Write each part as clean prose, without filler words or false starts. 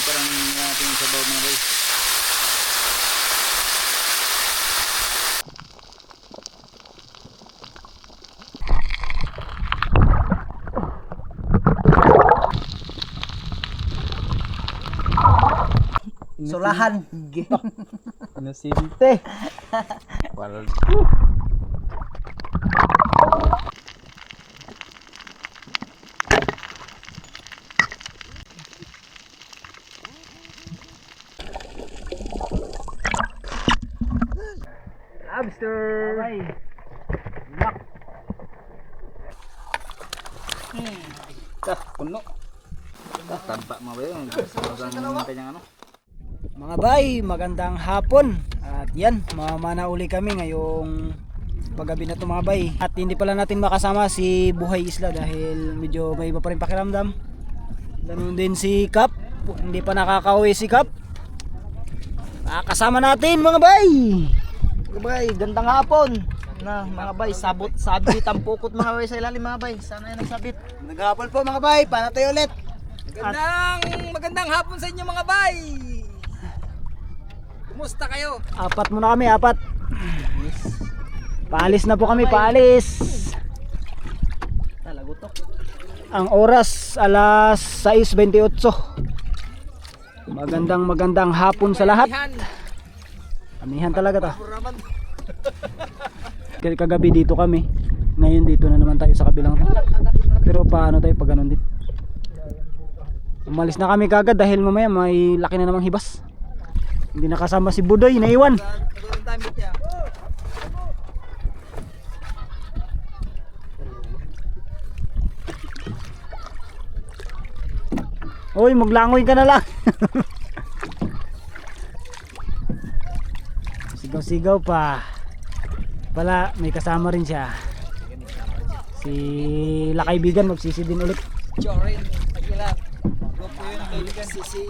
parang ating sabaw mga bay. Sulahan. Inosente. Walau. Lobster. Puno. Tampak mga bay. Kanyang ano. Mga bay, magandang hapon. At yan, mamana uli kami ngayong paggabi na to mga bay. At hindi pala natin makasama si Buhay Isla dahil medyo may iba pa rin pakiramdam. Ganun din si Kap, hindi pa nakakauwi si Kap. Kasama natin mga bay. Mga bay, gandang hapon na mga bay, sabit ang pukot mga bay sa ilalim mga bay. Sana ay nagsabit. Magandang hapon po mga bay, paano tayo ulit? Magandang hapon sa inyo mga bay. Kumusta kayo? Apat muna kami, apat. Paalis na po kami, paalis. Talagutok. Ang oras alas 6:28. Magandang hapon sa lahat. Amihan talaga ta. Kagabi dito kami. Ngayon dito na naman tayo sa kabilang to. Pero paano tayo pag ganun din? Umalis na kami kagad dahil mamaya may laki na namang hibas. Hindi nakasama si Budoy, naiwan. Uy, maglangoy ka na lang. Sigaw-sigaw pa. Pala, may kasama rin siya. Si Lakaibigan, magsisi din ulit. Jorin, Aguilar. Grupo yun, kaibigan. Si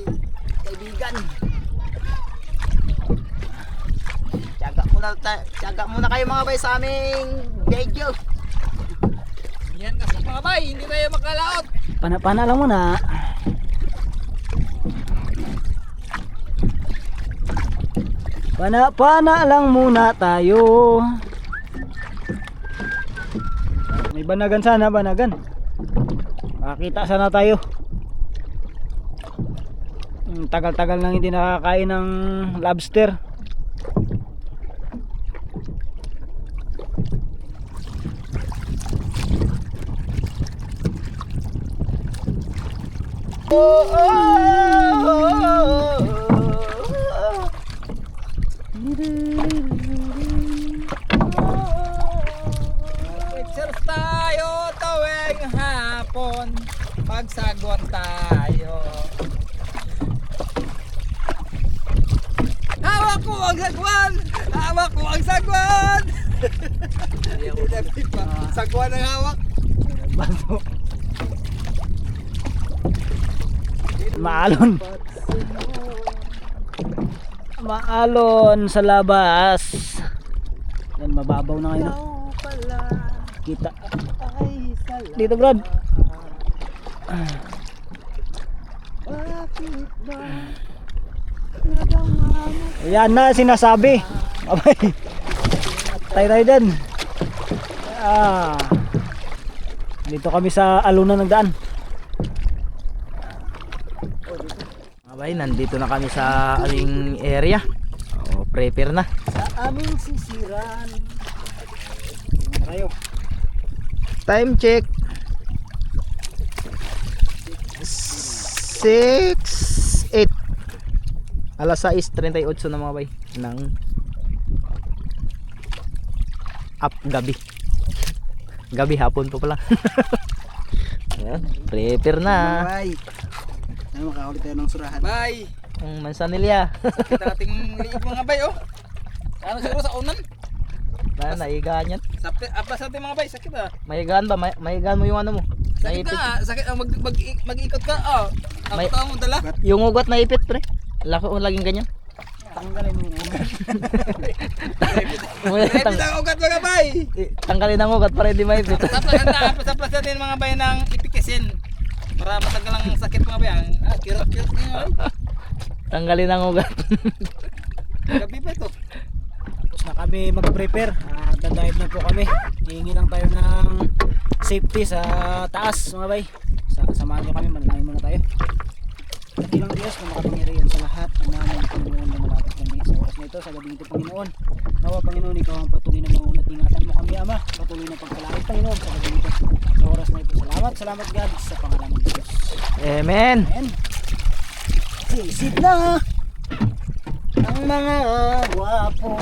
Kaibigan. Tiyaga muna kayo mga bay sa aming video. Yan kasi mga bay, hindi tayo makalaot. Pana lang muna. Pana lang muna tayo. May banagan sana, banagan. Makakita sana tayo. Tagal-tagal nang hindi nakakain ng lobster. Pictures tayo tuwing hapon. Pagsagwan tayo. Hawak ko ang sagwan! Hawak ko ang sagwan! Sagwan ang hawak. Baso. Maalon sa labas. Yan, mababaw na ngayon. Kita. Dito Brad. Yan na sinasabi. Abay. Tayo dyan. Dito kami sa alunan ng daan. Abay, nandito na kami sa aming area. Prepare na. Sa aming sisiran. Tayo. Time check. 6:08. Alas 6:38 na mga bay ng gabi. Gabi hapon po pala. Ayan, prepare na. Bye. Ano makakaulit tayo ng surahan. Bay! Ang mansanilya. Kita nating liig mga bay oh. Ano siguro sa unan? Naigaan yan. Apa sa ating mga bay, sakit ah. Maigaan ba? Maigaan mo yung ano mo? Sakit Naipit. ka, sakit mag-ikot ka oh. Ang May- taong mo dala. Yung ugat naipit pre. Laki o laging ganyan. Tanggalin mo yung ugat. Ipit ang ugat mga bay. Tanggalin ang ugat para hindi maipit. Saplas natin mga bay ng ipikesin. Para matanggal ang sakit mga bay. Kirot-kirot ngayon. Tanggalin ang ugat. Gabi pa ito. Tapos na kami mag-prepare. Dadive na po kami. Hihingi lang tayo ng safety sa taas mga bay. Samahan nyo kami, manalangin muna tayo. Ilang Diyos na makapangyarihan sa lahat. Naman Panginoon na malapit kami sa oras na ito, sa gabi ito Panginoon. Nawa Panginoon, ikaw ang patuloy na maunat. Ingatan mo kami Ama. Patuloy na pagkalangit Panginoon sa gabi ito. Sa oras na ito. Salamat God sa pangalan ng Diyos. Amen. Amen. Sisid na ang mga wapo.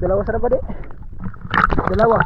Dalawa sarap ba di? Dalawa.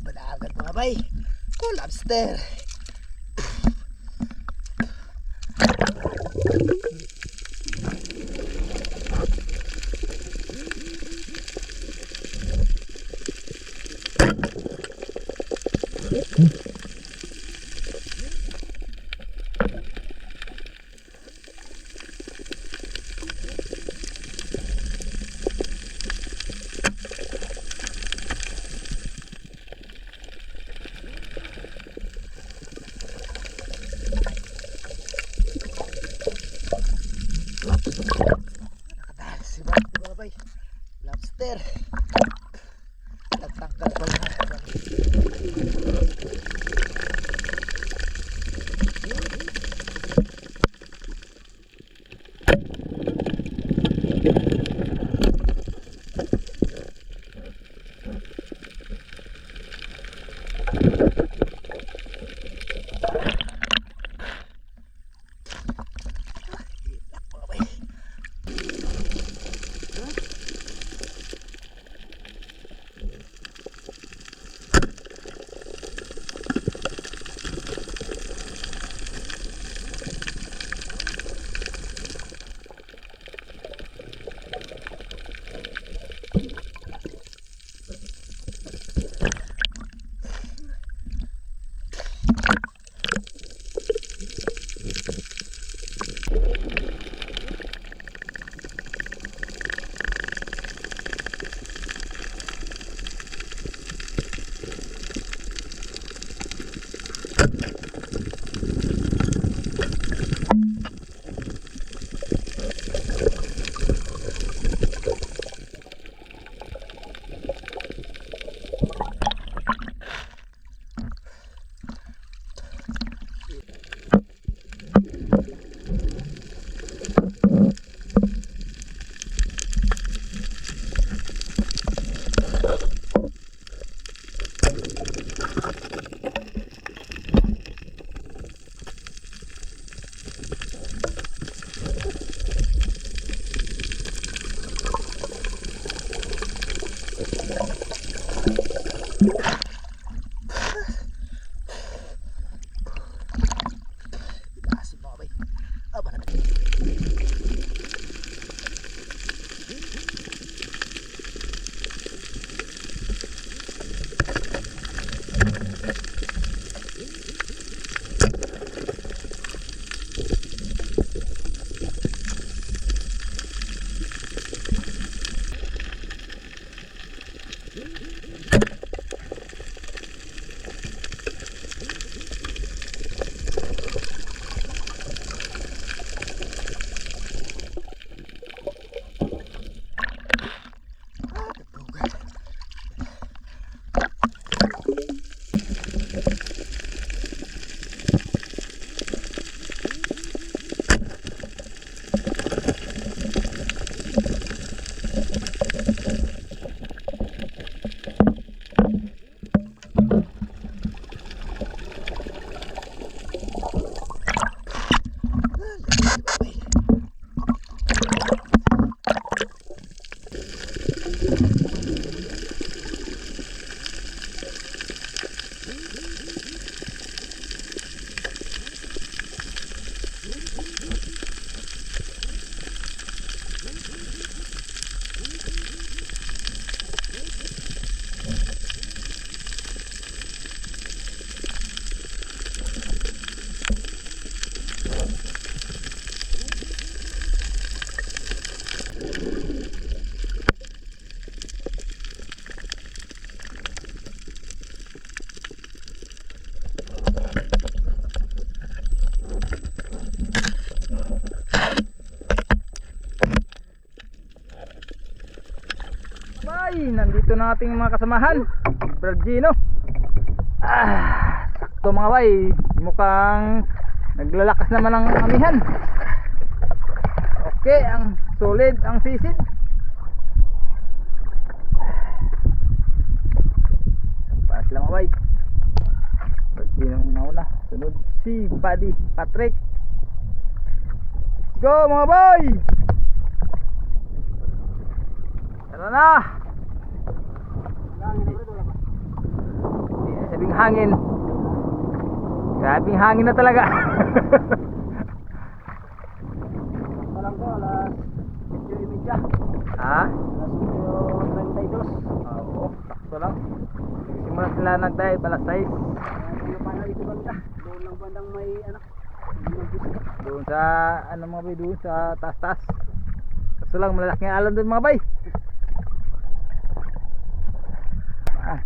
Banagan mga bay. Oh, lobster. Nakadahal si mga bay. Lobster. Nagtanggal pa lang. Nandito na ating mga kasamahan, Brad Gino. Sakto mga bay, mukhang naglalakas naman ang amihan. Okay, ang solid ang sisid. Paas lang mga bay. Brad Gino ang nauna, sunod si Buddy Patrick. Let's go mga bay, tara na. Sabing hangin. Grabing hangin na talaga. Walang ko, alas 7:30. Ha? Alas 7:32. Oo, sakto lang. Simula sila nag-dive alas 6. Ano pa na ito banda? Doon lang bandang may ano? Doon sa ano mga bay, doon sa taas-taas. Kaso lang malalaking alon doon mga bay.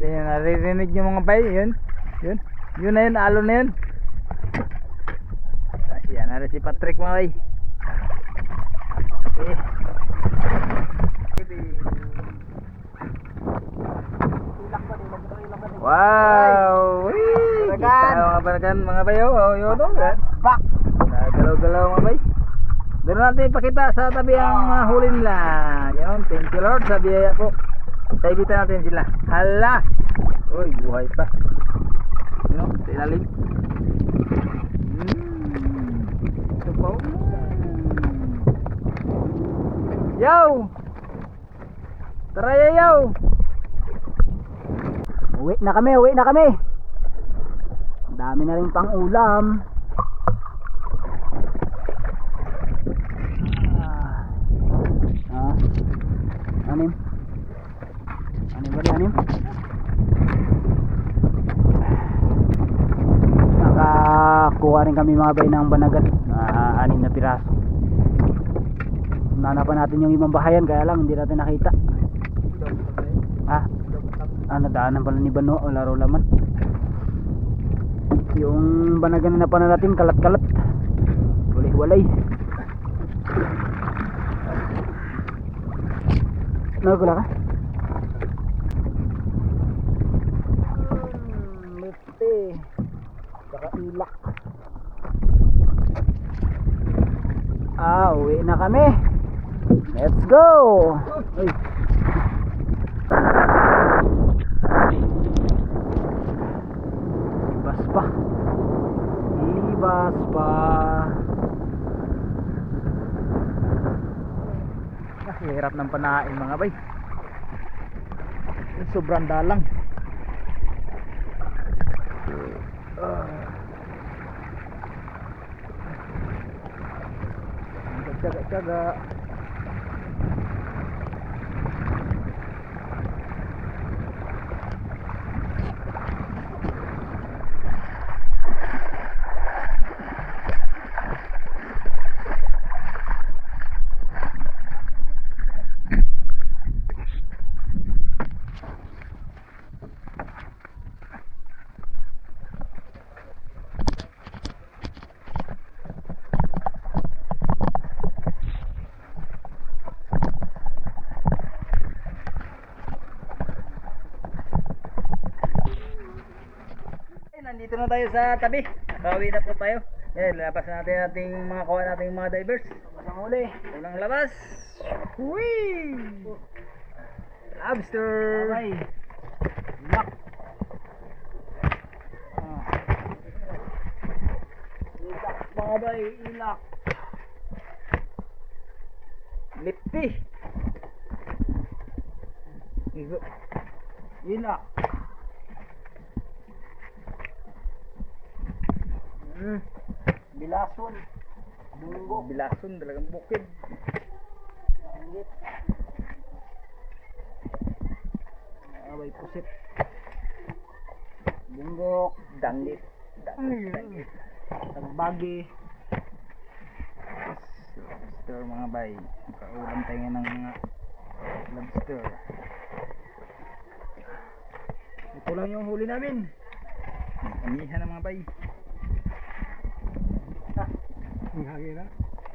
Yan, naririnig nyo mga bay, yun na yun, alon na yun. Yan, nari si Patrick mga bay. Okay. Wow! Kita mga banagan mga bay, yun o, back! Galaw-galaw mga bay. Doon natin ipakita sa tabi ang mga huli nila. Yun, thank you Lord sa biyaya po. Kaibitan natin sila. Hala! Uy, buhay pa. Yun, sa ilalim. Ito pa. Yaw! Tara yaw! Uwi na kami, uwi na kami. Ang dami na rin pang ulam. Anim. Anim ba anim? Nakakuha rin kami mga bay ng banagan. 6 na piraso. Nanapan natin yung ibang bahayan kaya lang hindi natin nakita. Nadaanan pala ni Bano o laro laman. Yung banagan na napan natin kalat-kalat. Walay-walay. Nagula ka? Lipte. Saka ilak. Uwi na kami. Let's go. Ay. Ibas pa. Ibas pa. Hirap ng panain mga bay. Sobrang dalang. Tsaga-tsaga. Nandito na tayo sa tabi. Nakauwi na po tayo. Yan, labas natin ating mga kuha nating mga divers. Labas ang huli. Unang labas. Whee! Lobster! Ay. Ilak. Ilak mga bay, ilak. Lipti! Ilak. Bilason. Bunggo. Bilason, talagang bukid. Langit. Abay pusit. Bunggo. Danglit. Dangit. Tagbagi. Lobster mga bay. Nakaulam tayo ng mga lobster. Ito lang yung huli namin. Anihan ng mga bay. Hangin na.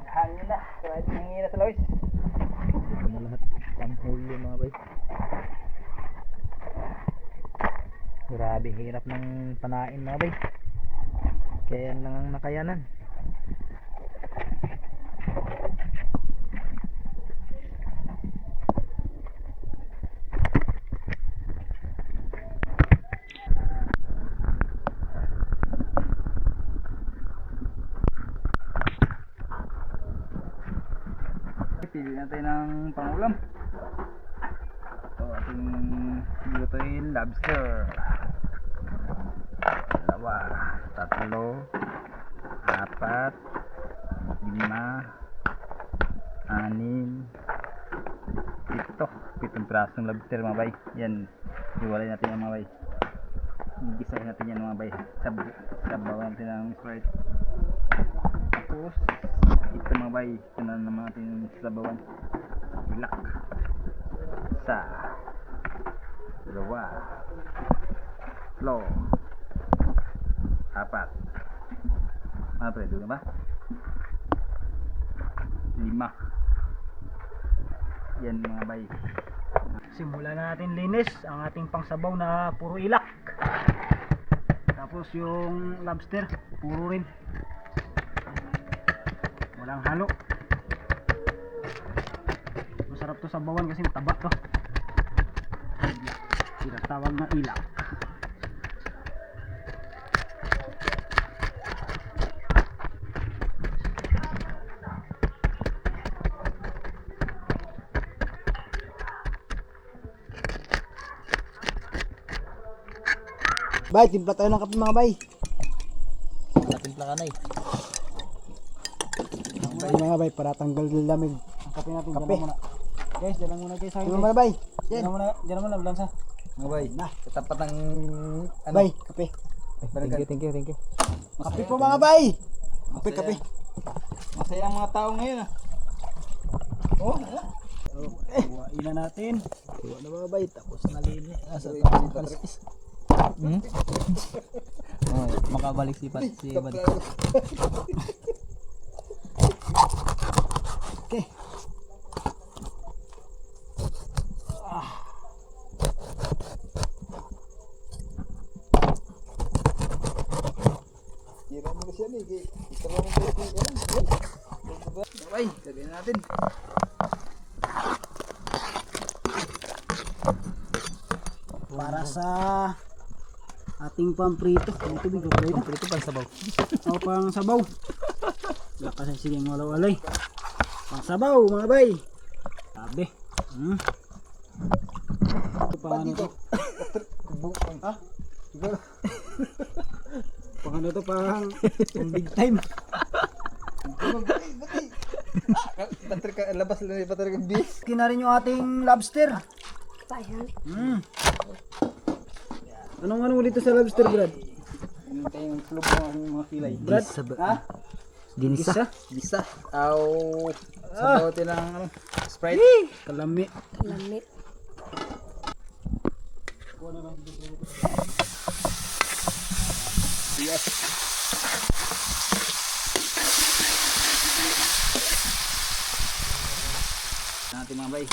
Hangin na. Hangin na sa lawis. Ito na lahat. Panghuli mga bay. Grabe hirap ng panain mga bay. Kaya lang ang nakayanan. Pili natin ng pangulam. Ito ating lutuin lobster. 2, 3, 4, 5, 6, 7 pirasong lobster mga bay. Yan, iwalay natin yung mga bay. Gisahin natin yan mga bay. Sabawan natin ng Sprite. Tapos ito mga bay, ito na naman natin yung sabawan. Ilak. 1, 2, 3, 4, 5, 5. Yan mga bay. Simulan na natin linis ang ating pangsabaw na puro ilak. Tapos yung lobster, puro rin. Walang halo. Masarap to sabawan kasi taba to. Tinatawag na ilak. Bay, timpla tayo ng kape mga bay. Timpla ka na eh. Bay mga bay, para tanggal ng lamig. Ang kape natin, kape. Dyan muna. Guys, dyan lang muna guys. Dyan muna bay. Dyan muna, Blansa. Mga bay, katapat ng ano. Bay, kape. Thank you. Kape po mga bay. Kape. Masaya ang mga tao ngayon ah. Buhain na natin. Iwan na mga bay, tapos nalinis. Asa makabalik si Bad. Okay. Bay, lagyan natin. Para sa ating pamprito. Ang tubig ko pala ito. Prito pang sabaw. O pang sabaw. Lakas ang sige walaw-walay. Pang sabaw mga bay. Sabi. Ito pang ano to? Ha? Pang ano to pang big time. Labas lang yung baterya ng bis. Kina rin yung ating lobster. Anong ulit sa lobster, Brad? Ano tayong club ng mga kilay? Brad? Ha? Ginisa. Gisa. Aw. Sabaw din ng ano, Sprite. Kalami. Lamit. Yes. Natin mga bay.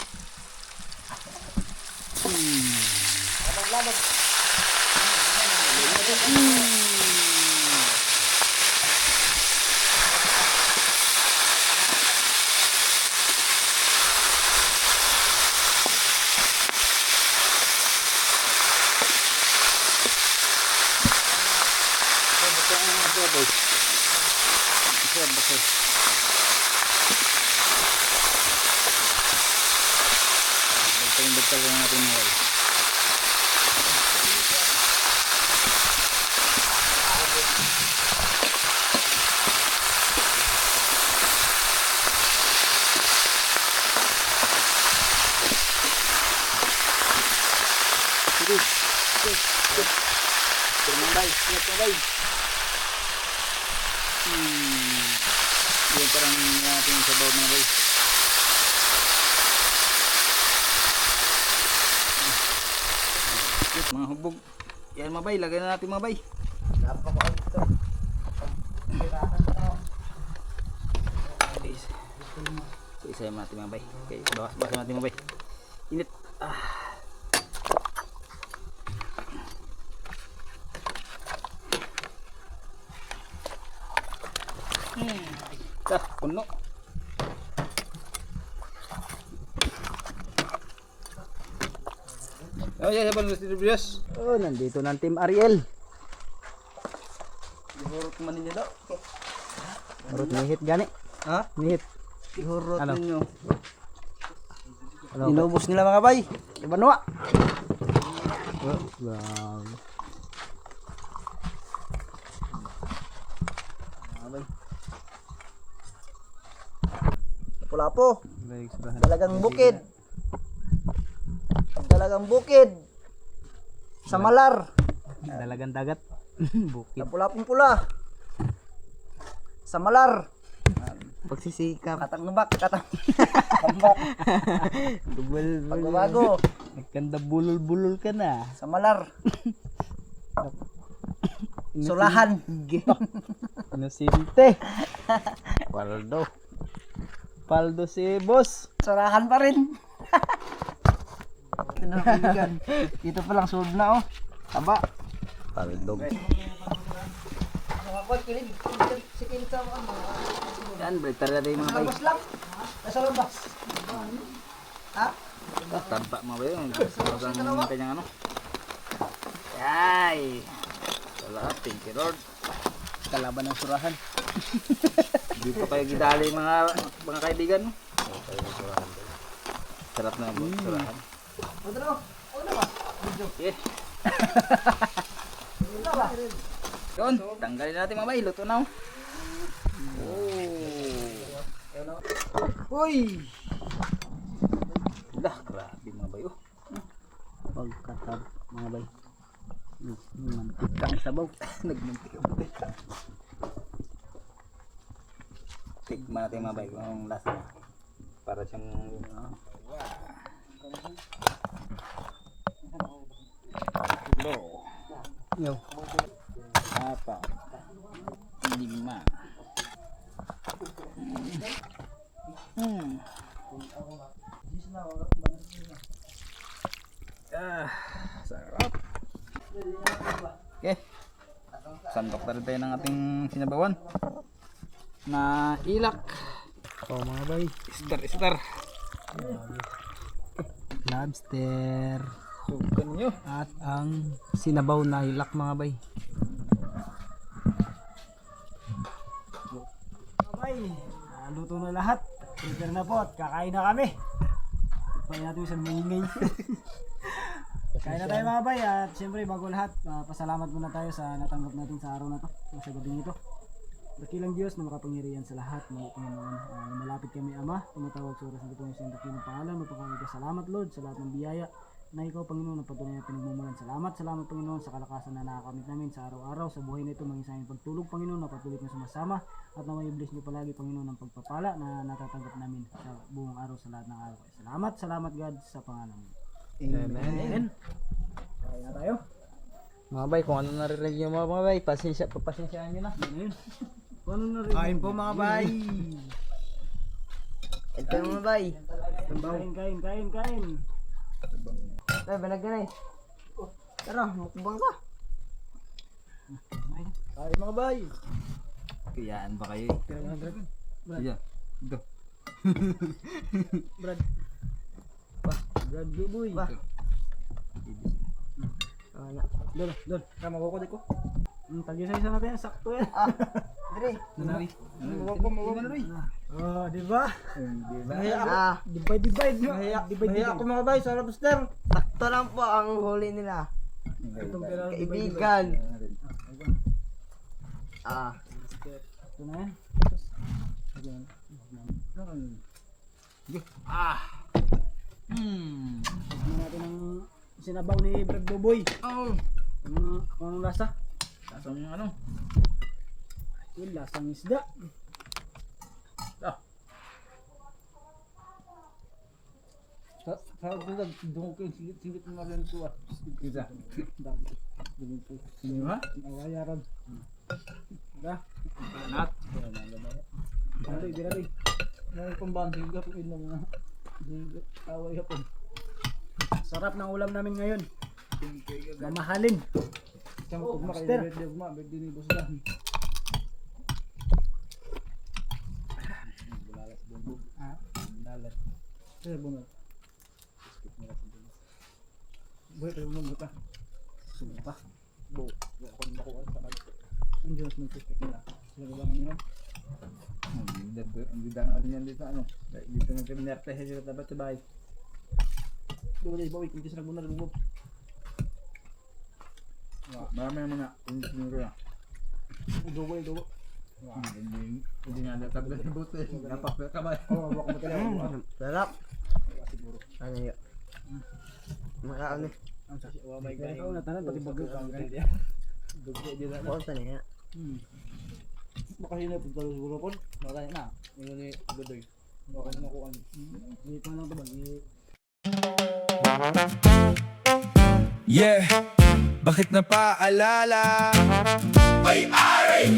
Bagtal lang natin mga bay. Termambay, ingat mga bay. Yan parang natin sa bawah mga bay. Mga hubog. Yan mga bay, lagay na natin mga bay. Isa yung natin mga bay. Okay, bawas natin mga bay. Init. Puno. Oh, ya, saban gusto videos. Oh, nandito ng Team Ariel. Ihurot man ninyo daw. Urot nihit gani. Ha? Nihit. Ihurot Ano? ninyo. Inubos nila mga bay. Ibanwa. Lapu-lapu. Dalagang bukid. Dalagang bukid. Sa Malar. Dalagang dagat. Bukid. Lapu-lapong pula. Sa Malar. Pagsisikap. Katang nubak. Katang Dubel. pagbabago. Nagkanda bulol-bulol ka na. Sa Malar. Sulahan. Inosente. Paldo si boss. Surahan pa rin. Kinabigan. Dito pa lang solve na oh. Taba. Paldo. Yan, breaker na tayo mga bay. Nasa labas. Tampak mga bay. Ang kanyang ano. Yay. Salamat, thank you Lord. Kalaban ng surahan. Di pa kayo gidali mga kaibigan. Sarap na po, surahan. Okay. Yun, tanggalin natin mga bay. Luto na. Uy! Lah, grabe mga bay. Pagkatab mga bay. Mantika ang sabaw. Nagmantika ba bay? Tikman natin mga bay kung anong lasa niya. Para siyang Yo. apa? 5. Sarap. Okay. Sandok na rin tayo ng ating sinabawan. Na ilak. Mga bay. Istar. Lobster. Sukan nyo. At ang sinabaw na hilak mga bay. Mga bay, luto na lahat. Prepare na po at kakain na kami. Paano natin isang maingay. Kain na tayo mga bay at siyempre bago lahat, pasalamat muna tayo sa natanggap natin sa araw na to, sa gabing ito. Dakilang Diyos na makapangyarihan sa lahat, mga Panginoon. Malapit kami Ama, tumatawag sa oras na ito yung sa dakilang pangalan. Mapakami ka salamat Lord sa lahat ng biyaya na ikaw Panginoon na patuloy na pinagmumulan. Salamat Panginoon sa kalakasan na nakakamit namin sa araw-araw sa buhay na ito, maging sa aming pagtulog Panginoon na patuloy kang sumasama at na may bless niyo palagi Panginoon ng pagpapala na natatanggap namin sa buong araw sa lahat ng araw. Salamat God sa pangalan mo. Amen. Kaya na tayo. Mga bay, kung ano naririnig nyo mga bay, papasensyaan nyo na. Paano na rin? Kain po mga bay. Ito mga bay. Kain. Ay, balag na eh. Tara, mukbang ka. Kain mga bay. Kayaan ba kayo eh? Iya. Ito. Brad Buboy. Ba. Wala. Doon. Tama ko ko. Tag-isa natin, sakto yan. Dre. Nanari. Oh, di ba? Divide. Divide ako mga bay sa lobster. Sakto lang po ang huli nila. Kaibigan. Ito na yan. Tignan natin ang sinabaw ni Brad Buboy. Anong lasa? Lasang yung ano? Yung lasang isda. Sa doon ko yung singit mo mga ganito ah. Isa. Ano ha? Nawayaran. Da. Nat. Dali. May pambanding ka po yun mga away ka po. Sarap ng ulam namin ngayon. Mamahalin. Isang Oh, pugma master. kayo birthday ni boss lang. Bulalas bumbog. Bulalas. Sir bunga. Boy, pero mo buta. Sumpah. Bo, ako din ako sa bag. Ang Diyos mo suspect nila. Sila ba nila? Hindi daan ano yan dito ano. Dito nang kami nerte sila dapat sa bahay. Dito bawi kung kisah bunga bubog. Marami naman na. Hindi na. Dogo. Hindi nga ada tabla sa buto eh. Napak ka ba? Oo, wak mo talaga. Sarap. Ano yun? Makaano eh. Ang sasi, oh my god. Ikaw na tanan pati bago pa. Dugo din na. Bukas na niya. Baka yun na pagdalo siguro po. Makaya na. Yung ni Godoy. Baka na makuha niyo. Hindi pa lang ito ba? Yeah, bakit napaalala? May-ari!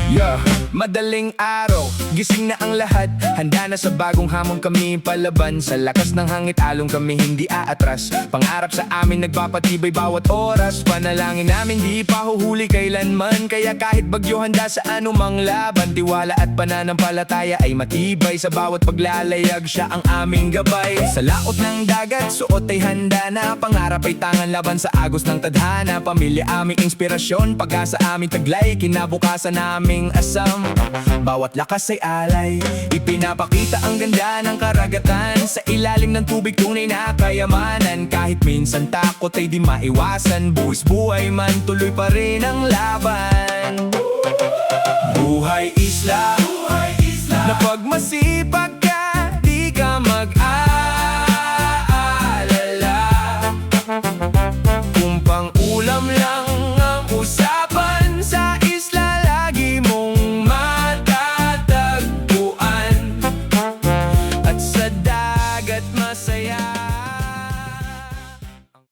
Yeah, madaling araw, gising na ang lahat. Handa na sa bagong hamon kami palaban. Sa lakas ng hangit along kami hindi aatras. Pangarap sa amin nagpapatibay bawat oras. Panalangin namin di pa huhuli kailanman. Kaya kahit bagyo handa sa anumang laban. Tiwala at pananampalataya ay matibay. Sa bawat paglalayag siya ang aming gabay. Sa laot ng dagat, suot ay handa na. Pangarap ay tangan laban sa agos ng tadhana. Pamilya aming inspirasyon, pag-asa aming taglay. Kinabukasan naming asam. Bawat lakas ay alay, ipinapakita ang ganda ng karagatan. Sa ilalim ng tubig tunay na kayamanan. Kahit minsan takot ay di maiwasan, buwis buhay man tuloy pa rin ang laban. Buhay isla, na pagmasipag